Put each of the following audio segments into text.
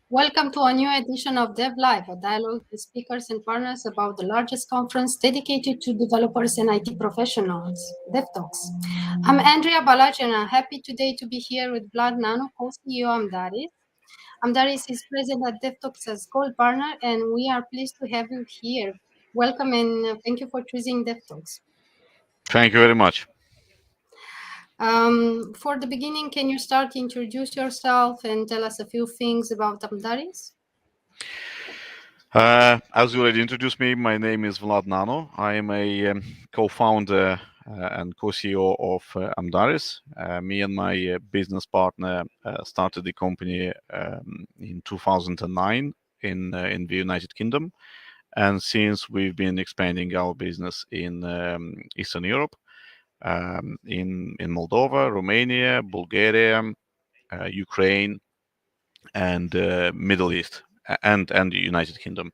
Welcome to a new edition of DevLive, a dialogue with speakers and partners about the largest conference dedicated to developers and IT professionals, DevTalks. I'm Andrea Balaji, and I'm happy today to be here with Vlad Nanu, co-CEO Amdaris. Amdaris is present at DevTalks as gold partner, and we are pleased to have you here. Welcome, and thank you for choosing DevTalks. Thank you very much. For the beginning, can you start to introduce yourself and tell us a few things about Amdaris? As you already introduced me, my name is Vlad Nanu. I am a co-founder and co-CEO of Amdaris. Me and my business partner started the company in 2009 in the United Kingdom, and since we've been expanding our business in Eastern Europe, in Moldova, Romania, Bulgaria, Ukraine, and Middle East, and the United Kingdom.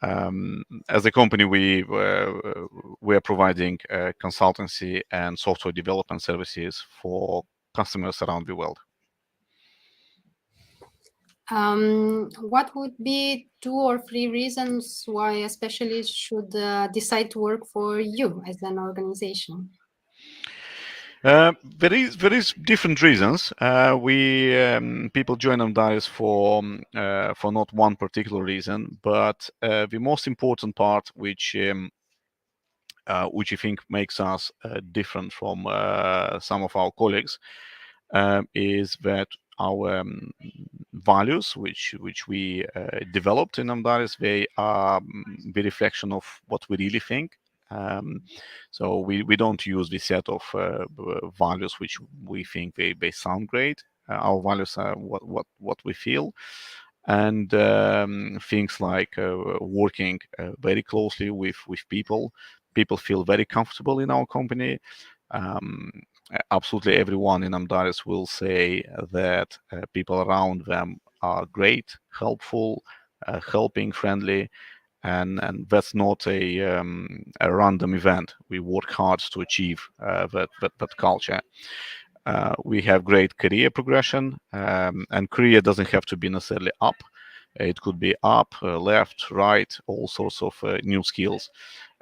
As a company, we are providing consultancy and software development services for customers around the world. What would be 2 or 3 reasons why a specialist should decide to work for you as an organization? There is different reasons. People join Amdaris for not one particular reason, but the most important part, which I think makes us different from some of our colleagues, is that our values, which we developed in Amdaris, they are the reflection of what we really think. So we don't use the set of values which we think they sound great. Our values are what we feel, and things like working very closely with people. People feel very comfortable in our company. Absolutely everyone in Amdaris will say that people around them are great, helpful, helping, friendly, and that's not a random event. We work hard to achieve that culture. We have great career progression, and career doesn't have to be necessarily up. It could be up, left, right, all sorts of new skills.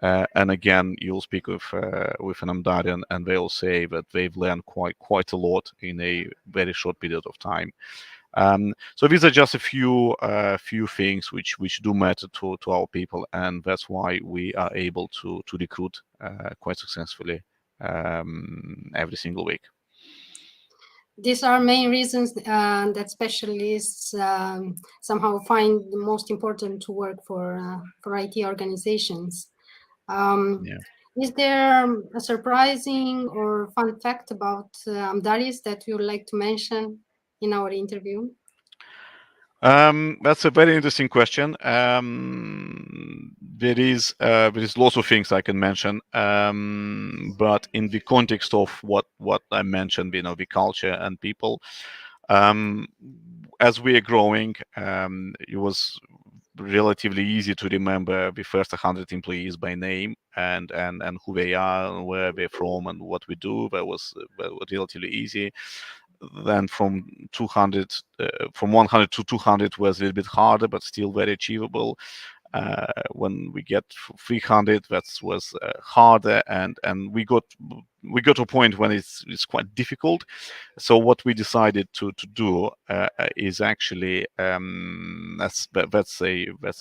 And again, you'll speak with an Amdarian, and they'll say that they've learned quite a lot in a very short period of time. So these are just a few things which do matter to our people, and that's why we are able to recruit quite successfully every single week. These are main reasons that specialists somehow find the most important to work for IT organizations. Is there a surprising or fun fact about Amdaris that you would like to mention in our interview? That's a very interesting question. There is lots of things I can mention, but in the context of what I mentioned, the culture and people, as we are growing, it was relatively easy to remember the first 100 employees by name and who they are and where they're from and what we do. That was relatively easy. Then from 100 to 200 was a little bit harder, but still very achievable. When we get 300, that was harder, and we got to a point when it's quite difficult. So what we decided to do is actually that's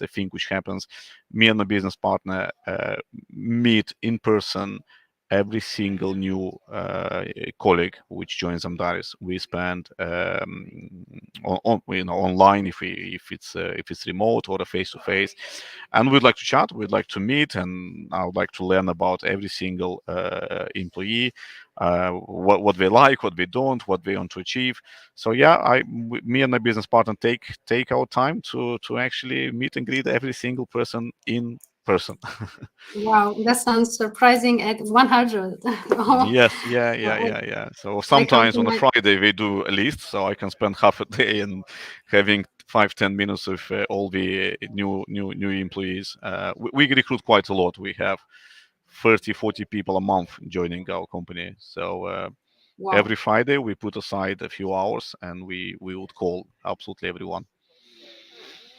a thing which happens. Me and my business partner meet in person every single new colleague which joins Amdaris. We spend online if it's remote or a face to face, and we'd like to chat. We'd like to meet, and I would like to learn about every single employee, what they like, what they don't, what they want to achieve. So yeah, me and my business partner take our time to actually meet and greet every single person in person. Wow, that sounds surprising at 100. Oh, Yes, yeah, I, yeah, yeah, yeah. So I can't sometimes on a imagine. Friday we do a list, so I can spend half a day and having 5-10 minutes of all the new employees. We recruit quite a lot. We have 30-40 people a month joining our company. So Wow, every Friday we put aside a few hours and we would call absolutely everyone.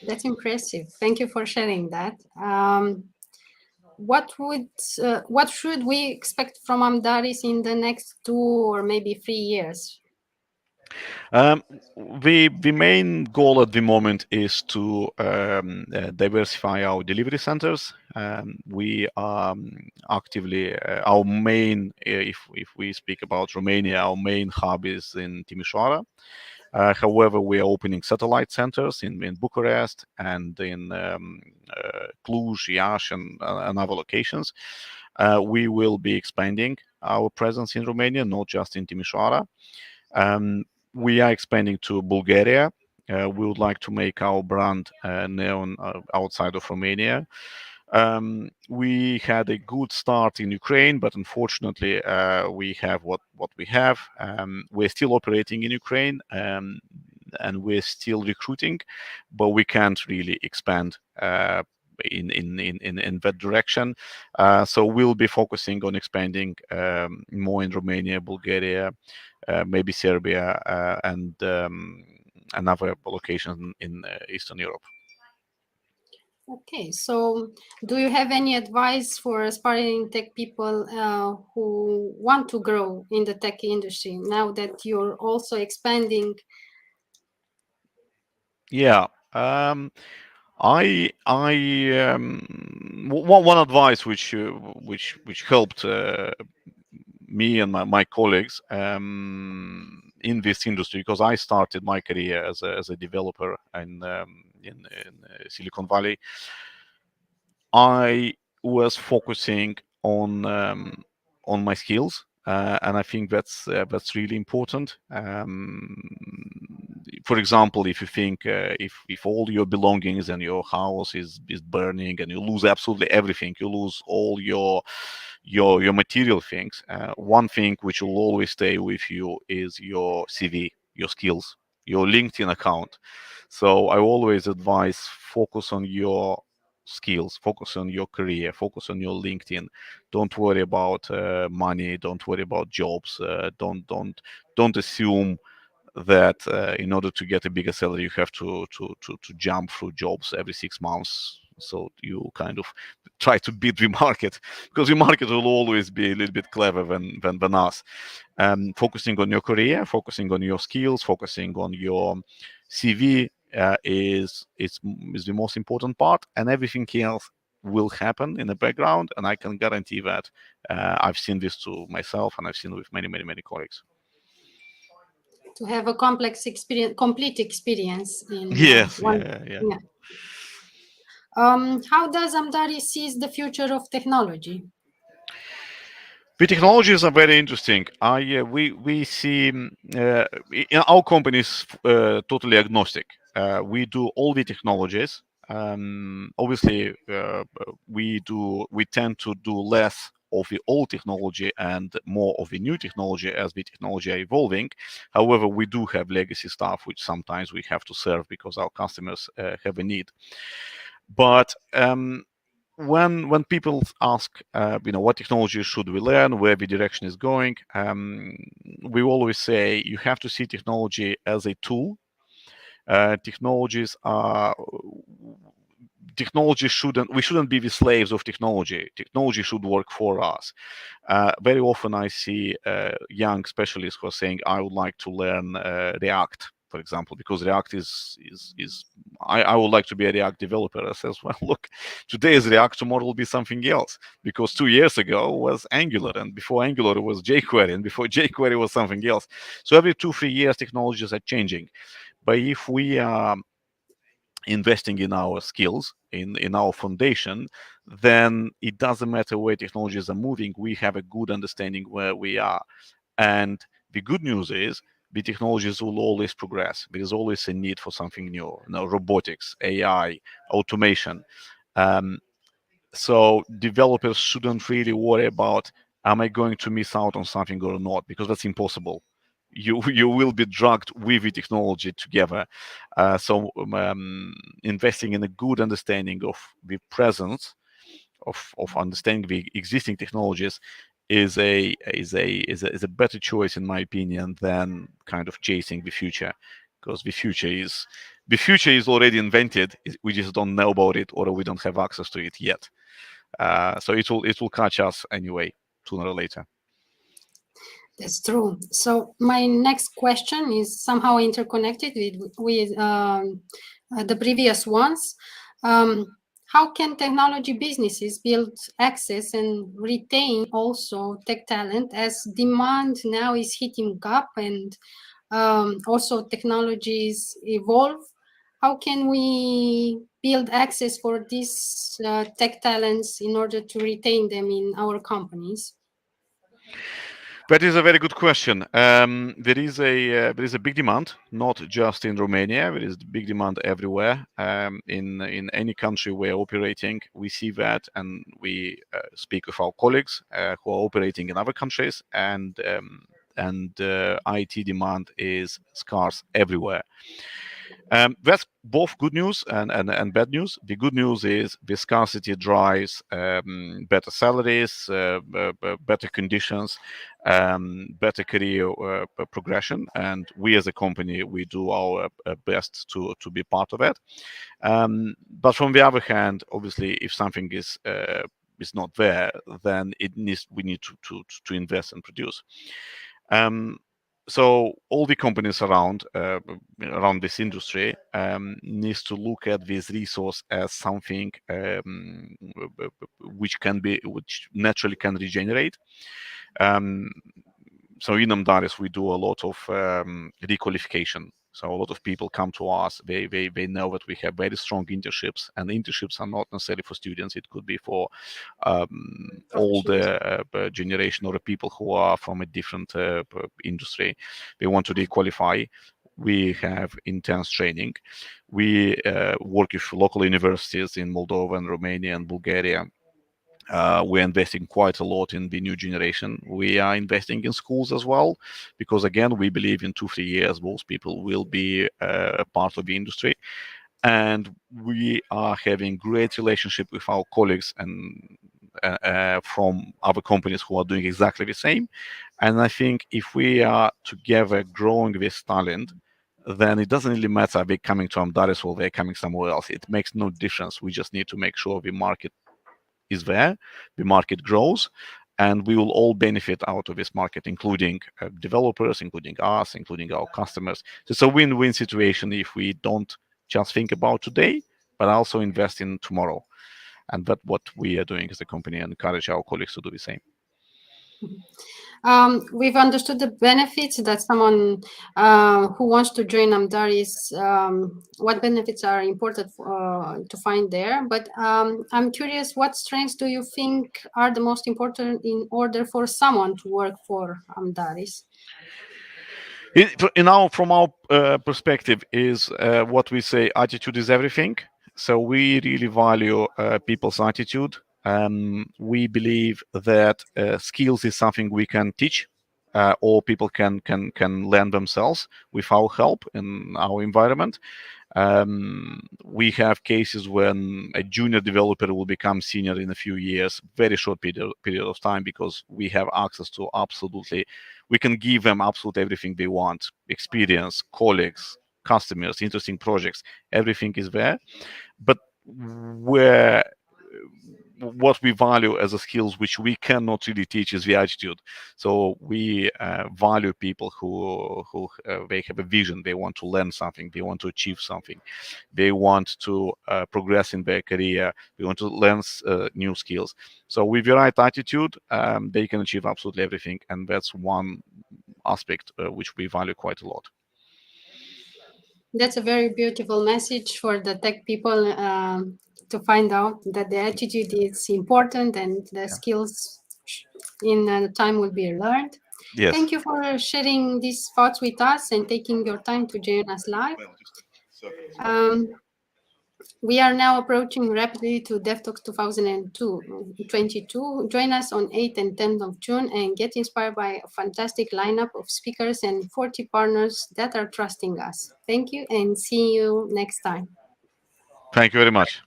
that's impressive. Thank you for sharing that. What should we expect from Amdaris in the next 2 or maybe 3 years? Um, the main goal at the moment is to diversify our delivery centers. We are actively our main, if we speak about Romania, our main hub is in Timișoara. However, we are opening satellite centers in Bucharest and in Cluj, Iași, and other locations. We will be expanding our presence in Romania, not just in Timișoara. Um, we are expanding to Bulgaria. We would like to make our brand known outside of Romania. We had a good start in Ukraine, but unfortunately, we have what we have. We're still operating in Ukraine, and we're still recruiting, but we can't really expand in that direction. So we'll be focusing on expanding more in Romania, Bulgaria, maybe Serbia, and other locations in Eastern Europe. Okay, so do you have any advice for aspiring tech people who want to grow in the tech industry now that you're also expanding? Yeah. One advice which helped me and my colleagues in this industry, because I started my career as a developer in Silicon Valley. I was focusing on my skills, and I think that's really important. For example, if you think if all your belongings and your house is burning and you lose absolutely everything, you lose all your material things. One thing which will always stay with you is your CV, your skills, your LinkedIn account. So I always advise focus on your skills, focus on your career, focus on your LinkedIn. Don't worry about money, don't worry about jobs, don't assume that in order to get a bigger salary you have to jump through jobs every 6 months, so you kind of try to beat the market, because the market will always be a little bit clever than us. Focusing on your career, focusing on your skills, focusing on your CV is the most important part, and everything else will happen in the background. And I can guarantee that I've seen this to myself, and I've seen it with many colleagues. To have a complex experience, complete experience in Yes, one. yeah. Yeah. How does Amdari sees the future of technology? The technologies are very interesting. We see our company is totally agnostic. We do all the technologies. Obviously, we tend to do less of the old technology and more of the new technology as the technology are evolving. However, we do have legacy stuff which sometimes we have to serve because our customers have a need. But when people ask, what technology should we learn, where the direction is going, we always say you have to see technology as a tool. Technologies are technology we shouldn't be the slaves of technology. Technology should work for us. Very often I see young specialists who are saying, I would like to learn React, for example, because React is I would like to be a React developer. I says, well, look, today is React, tomorrow will be something else, because 2 years ago was Angular, and before Angular it was jQuery, and before jQuery was something else. So every 2-3 years technologies are changing. But if we are investing in our skills, in our foundation, then it doesn't matter where technologies are moving. We have a good understanding where we are. And the good news is the technologies will always progress. There is always a need for something new, robotics, AI, automation. Um, so developers shouldn't really worry about, am I going to miss out on something or not, because that's impossible. You will be dragged with the technology together. So investing in a good understanding of the presence of understanding the existing technologies is a better choice, in my opinion, than kind of chasing the future, because the future is already invented. We just don't know about it, or we don't have access to it yet. So it will catch us anyway, sooner or later. That's true. So my next question is somehow interconnected with the previous ones. How can technology businesses build access and retain also tech talent, as demand now is heating up and also technologies evolve? How can we build access for these tech talents in order to retain them in our companies? That is a very good question. There is a big demand, not just in Romania. There is big demand everywhere. In any country we're operating, we see that, and we speak with our colleagues who are operating in other countries, and IT demand is scarce everywhere. That's both good news and bad news. The good news is the scarcity drives better salaries, better conditions, better career progression, and we as a company, we do our best to be part of it. But from the other hand, obviously, if something is not there, then we need to invest and produce. So all the companies around this industry needs to look at this resource as something which naturally can regenerate. So in Amdaris, we do a lot of requalification. So a lot of people come to us. They know that we have very strong internships, and internships are not necessarily for students. It could be for all the generation or the people who are from a different industry. They want to requalify. We have intense training. We work with local universities in Moldova and Romania and Bulgaria. We're investing quite a lot in the new generation. We are investing in schools as well, because again, we believe in 2-3 years, those people will be a part of the industry. And we are having great relationship with our colleagues and from other companies who are doing exactly the same. And I think if we are together growing this talent, then it doesn't really matter they're coming to Amdaris or they're coming somewhere else. It makes no difference. We just need to make sure the market is there, the market grows, and we will all benefit out of this market, including developers, including us, including our customers. So it's a win-win situation if we don't just think about today, but also invest in tomorrow. And that's what we are doing as a company, and encourage our colleagues to do the same. We've understood the benefits that someone who wants to join Amdaris, what benefits are important to find there. But I'm curious, what strengths do you think are the most important in order for someone to work for Amdaris? From our perspective, is what we say: attitude is everything. So we really value people's attitude. We believe that skills is something we can teach, or people can learn themselves with our help in our environment. We have cases when a junior developer will become senior in a few years, very short period of time, because we have access to we can give them absolutely everything they want: experience, colleagues, customers, interesting projects. Everything is there. But where what we value as a skills which we cannot really teach is the attitude. So we value people who they have a vision, they want to learn something, they want to achieve something, they want to progress in their career, they want to learn new skills. So with the right attitude, they can achieve absolutely everything, and that's one aspect which we value quite a lot. That's a very beautiful message for the tech people to find out that the attitude is important and the skills in time will be learned. Yes. Thank you for sharing these thoughts with us and taking your time to join us live. Um, we are now approaching rapidly to DevTalks 2022. Join us on 8th and 10th of June and get inspired by a fantastic lineup of speakers and 40 partners that are trusting us. Thank you and see you next time. Thank you very much.